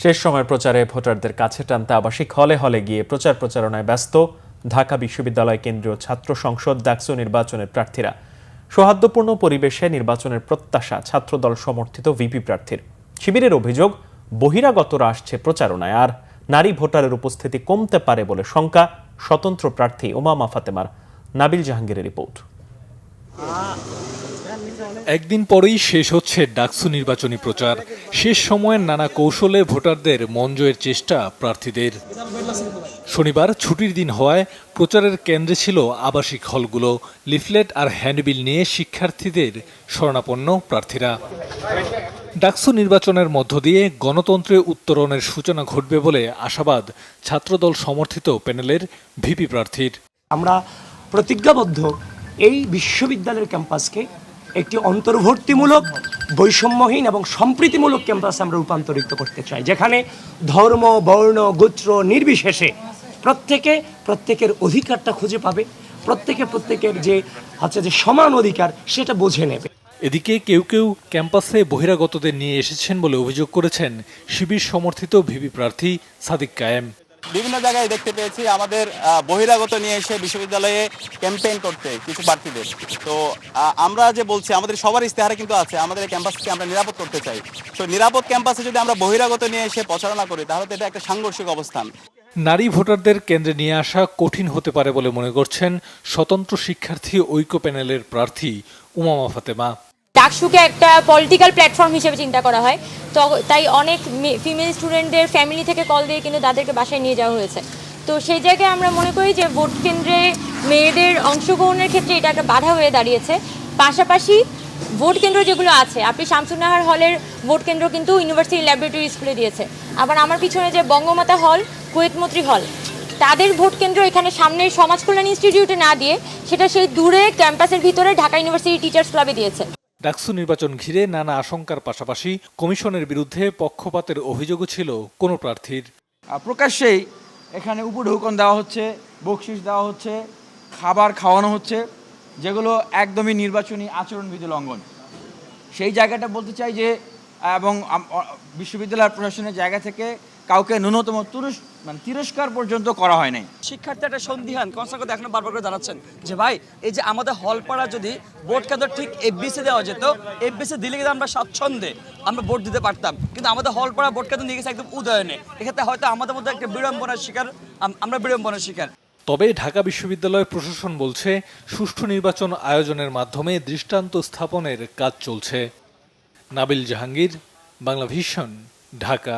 শেষ সময়ের প্রচারে ভোটারদের কাছে টানতে আবাসিক হলে হলে গিয়ে প্রচার প্রচারণায় ব্যস্ত ঢাকা বিশ্ববিদ্যালয় কেন্দ্রীয় ছাত্র সংসদ ডাকসু নির্বাচনের প্রার্থীরা। সৌহার্দ্যপূর্ণ পরিবেশে নির্বাচনের প্রত্যাশা ছাত্রদল সমর্থিত ভিপি প্রার্থীর। শিবিরের অভিযোগ, বহিরাগতরা আসছে প্রচারণায়, আর নারী ভোটারের উপস্থিতি কমতে পারে বলে শঙ্কা স্বতন্ত্র প্রার্থী উমামা ফাতেমার। নাবিল জাহাঙ্গীরের রিপোর্ট। একদিন পরেই শেষ হচ্ছে ডাকসু নির্বাচনী প্রচার। শেষ সময়ের নানা কৌশলে ভোটারদের মন জয়ের চেষ্টা প্রার্থীদের। শনিবার ছুটির দিন হওয়ায় প্রচারের কেন্দ্রে ছিল আবাসিক হলগুলো। লিফলেট আর হ্যান্ডবিল নিয়ে শিক্ষার্থীদের শরণাপন্ন প্রার্থীরা। ডাকসু নির্বাচনের মধ্য দিয়ে গণতন্ত্রের উত্তরণের সূচনা ঘটবে বলে আশাবাদ ছাত্রদল সমর্থিত প্যানেলের ভিপি প্রার্থীর। আমরা প্রতিজ্ঞাবদ্ধ এই বিশ্ববিদ্যালয়ের ক্যাম্পাসকে একটি অন্তর্ভুক্তিমূলক, বৈষম্যহীন এবং সম্প্রীতিমূলক ক্যাম্পাসে আমরা রূপান্তরিত করতে চাই, যেখানে ধর্ম, বর্ণ, গোত্র নির্বিশেষে প্রত্যেকের অধিকারটা খুঁজে পাবে, প্রত্যেকের যে সমান অধিকার সেটা বুঝে নেবে। এদিকে কেউ কেউ ক্যাম্পাসে বহিরাগতদের নিয়ে এসেছেন বলে অভিযোগ করেছেন শিবির সমর্থিত ভিপি প্রার্থী সাদিক কায়েম। বিভিন্ন জায়গায় দেখতে পেয়েছি আমাদের বহিরাগত নিয়ে এসে বিশ্ববিদ্যালয়ে ক্যাম্পেইন করতে কিছু প্রার্থীদের। তো আমরা যে বলছি, আমাদের সবার ইস্তেহারে কিন্তু আছে আমাদের এই ক্যাম্পাসকে আমরা নিরাপদ করতে চাই। তো নিরাপদ ক্যাম্পাসে যদি আমরা বহিরাগত নিয়ে এসে প্রচারণা করি তাহলে তো এটা একটা সাংঘর্ষিক অবস্থান। নারী ভোটারদের কেন্দ্রে নিয়ে আসা কঠিন হতে পারে বলে মনে করছেন স্বতন্ত্র শিক্ষার্থী ঐক্য প্যানেলের প্রার্থী উমামা ফাতেমা। ডাকসুকে একটা পলিটিক্যাল প্ল্যাটফর্ম হিসেবে চিন্তা করা হয়, তো তাই অনেক ফিমেল স্টুডেন্টদের ফ্যামিলি থেকে কল দিয়ে কিন্তু তাদেরকে বাসায় নিয়ে যাওয়া হয়েছে। তো সেই জায়গায় আমরা মনে করি যে ভোট কেন্দ্রে মেয়েদের অংশগ্রহণের ক্ষেত্রে এটা একটা বাধা হয়ে দাঁড়িয়েছে। পাশাপাশি ভোট কেন্দ্র যেগুলো আছে, আপনি শামসুন্নাহার হলের ভোট কেন্দ্র কিন্তু ইউনিভার্সিটি ল্যাবরেটরি স্কুলে দিয়েছে। আবার আমার পিছনে যে বঙ্গমাতা হল, কুয়েত মৈত্রী হল, তাদের ভোট কেন্দ্র এখানে সামনের সমাজ কল্যাণ ইনস্টিটিউটে না দিয়ে সেটা সেই দূরে ক্যাম্পাসের ভিতরে ঢাকা ইউনিভার্সিটি টিচার্স ক্লাবে দিয়েছে। ডাকসু নির্বাচন ঘিরে নানা আশঙ্কার পাশাপাশি কমিশনের বিরুদ্ধে পক্ষপাতের অভিযোগও ছিল কোনো প্রার্থীর। প্রকাশ্যেই এখানে উপঢৌকন দেওয়া হচ্ছে, বকশিশ দেওয়া হচ্ছে, খাবার খাওয়ানো হচ্ছে, যেগুলো একদমই নির্বাচনী আচরণবিধি লঙ্ঘন। সেই জায়গাটা বলতে চাই যে, এবং বিশ্ববিদ্যালয় প্রশাসনের জায়গা থেকে কাউকে ন্যূনতম তিরস্কার পর্যন্ত করা হয় নাই। শিক্ষার্থী একটা সন্দিহান কনসার্ট এখনো বারবার করে জানাচ্ছেন যে ভাই, এই যে আমাদের হলপাড়া যদি ভোট কেন্দ্র ঠিক এফবিসি দেওয়া যেত, এফবিসি দিলে কিন্তু আমরা স্বাচ্ছন্দ্যে আমরা ভোট দিতে পারতাম, কিন্তু আমাদের হলপাড়া ভোট কেন্দ্র নিয়ে গেছে একদম উদয়নে। এক্ষেত্রে হয়তো আমাদের মধ্যে একটা বিড়ম্বনার শিকার, আমরা বিড়ম্বনার শিকার। তবে ঢাকা বিশ্ববিদ্যালয় প্রশাসন বলছে সুষ্ঠু নির্বাচন আয়োজনের মাধ্যমে দৃষ্টান্ত স্থাপনের কাজ চলছে। নাবিল জাহাঙ্গীর, বাংলা ভিশন, ঢাকা।